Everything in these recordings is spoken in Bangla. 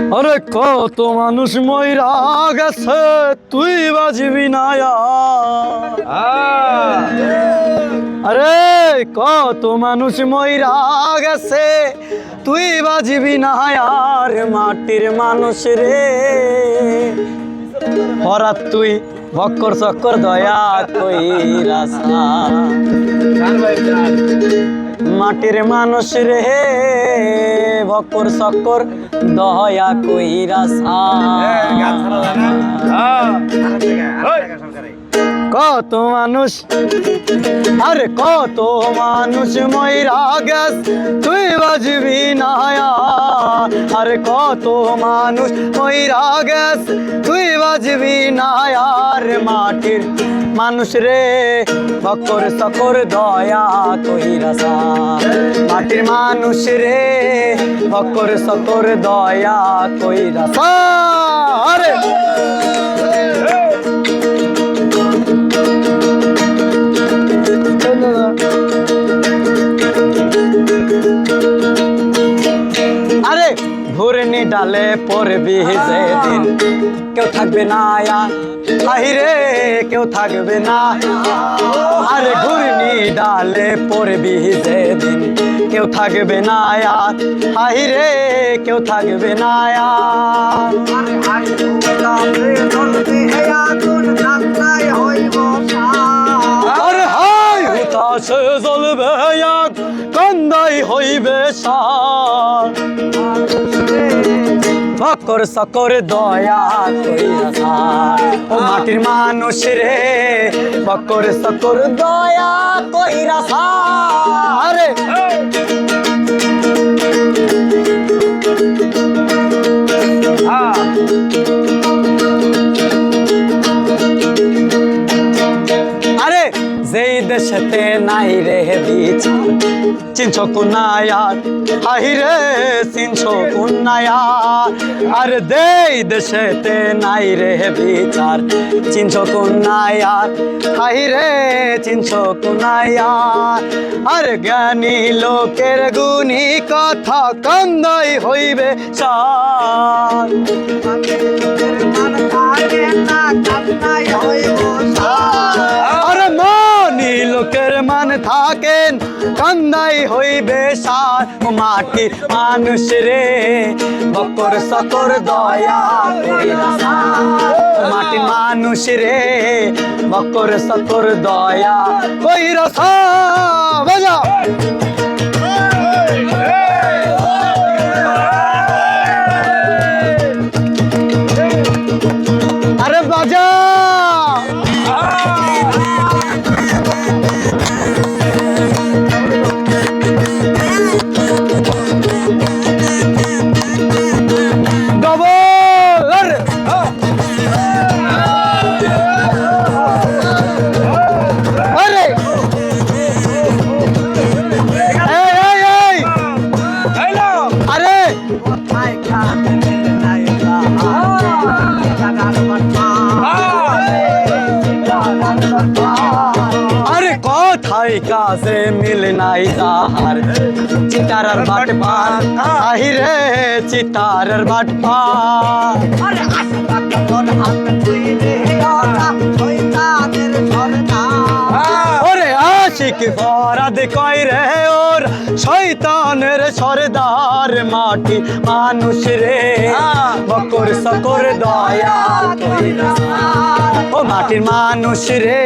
আরে কত মানুষ মইরা গেছে তুই বাজবি না আরে কত মানুষ মইরা গেছে তুই বাজবি না আর মাটির মানুষ রে হরাত তুই বক্কর চক্কর দয়া কইরা মাটির মানুষ রে বক্কর চক্কর দয়া কইরা কত মানুষ আরে কত মানুষ মইরা গেছ তুই বাজবি না আরে কত মানুষ মইরা গেছ তুই বাজবি না আর মাটির মানুষ রে বক্কর চক্কর দয়া কইরা মাটির মানুষ রে বক্কর চক্কর দয়া কইরা আরে আরে ঘুরনি ডালে পড়বি যেদিন কেউ থাকবে না আহিরে কেউ থাকবে না আরে ঘুরনি ডালে পড়বি যেদিন কেউ থাকবে না আহিরে কেউ থাকবে না আরে হাই হুতাশে জ্বলবে এক কান্দাই হইবে বক্কর চক্কর দয়া কইরা ও মাটির মানুষ রে বক্কর চক্কর দয়া কইরা আরে আরে যেই দেশেতে নাই রে বিচার চিনছ কুনায়ার আহিরে চিনছ কুনায়ার আর দেই দেশেতে নাই রে বিচার চিনছ কুনায়ার আহিরে চিনছ কুনায়ার আর জ্ঞানী লোকের গুণী কথা কান্দাই হইবে সার আরে মানি লোকের মান থাকেন কান্দাই হইবে সার ও মাটির মানুষ রে বক্কর চক্কর দয়া কইরা ও মাটির মানুষ রে বক্কর চক্কর দয়া কইরা বাজা আরে বাজা আরে কথাই কাছে মিল নাই তাহার চিতারার বাট পার আহিরে চিতারার বাট পার আরে ওরে আশিক ফরাদ কই রে ওর শয়তানের সরদার মাটি মানুষ রে বক্কর চক্কর দয়া কইরা ও মাটির মানুষ রে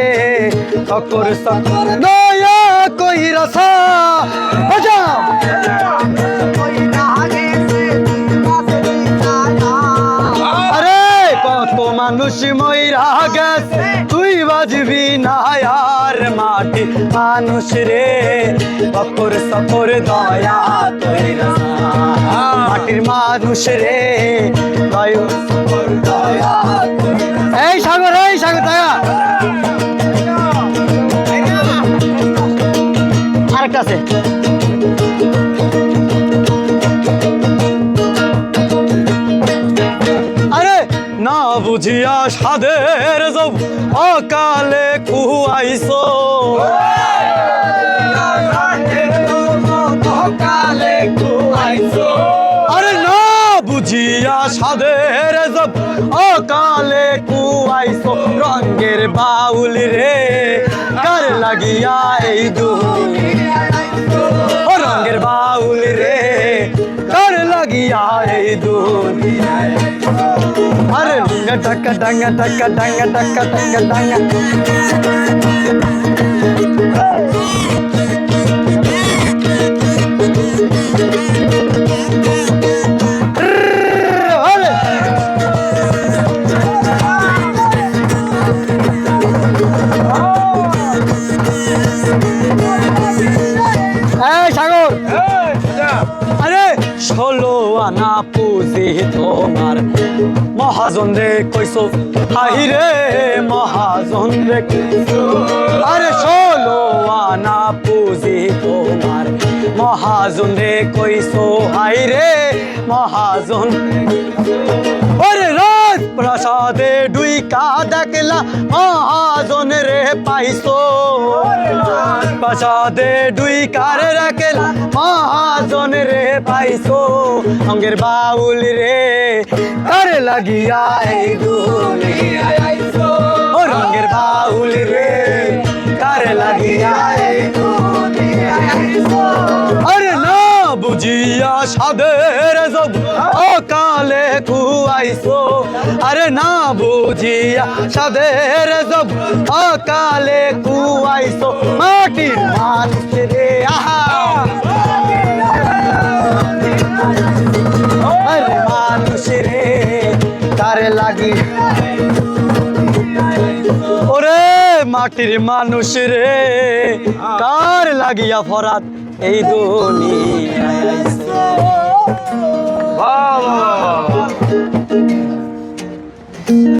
বক্কর চক্কর দয়া কইরা বাজা আরে কত মানুষ মইরা গেছে তুই বাজবি না আর মাটির মানুষ রে বক্কর চক্কর দয়া কইরা মাটির মানুষ রে দয়া এই সাগর দয়া আরেকটা আছে আরে না বুঝিয়া সাদের যাব অকালে খুয়াইছো আরে না বুঝি বুঝিয়া সাধের জব অকালে কুয়াইছো রঙের বাউল রে কার লাগিয়া এই দুনিয়া ও রঙের বাউল রে কার লাগিয়া এই দুনিয়া আরে ডাঙ্গা ডাঙ্গা ডাঙ্গা ডাঙ্গা ডাঙ্গা ডাঙ্গা ডাঙ্গা সাগর আরে 16 আনা পুঁজি তোমার মহাজন রে কইছো আহিরে মহাজন রে আরে 16 আনা পুঁজি তোমার মহাজন রে কইছো হাইরে মহাজন ওরে রাজ প্রাসাদে ডুইকা দেখলা মহাজন রে পাইছো প্রাসাদে ডুইকার রাখলা মহাজন রে পাইছো অঙ্গের বাউল রে কার লাগিয়া এই দুনিয়া আইছো ও রঙের বাউল রে কার লাগিয়া এই দুনিয়া আইছো আরে না বুঝিয়া সাধের জব অকালে কুয়াইছো আরে না বুঝিয়া সাধের জব অকালে কুয়াইছো মাটির মানুষ রে আহা আরে মানুষ রে কার লাগি ওরে মাটির মানুষ রে কার লাগিয়া ফরাত এই দুনিয়ায় আইছো।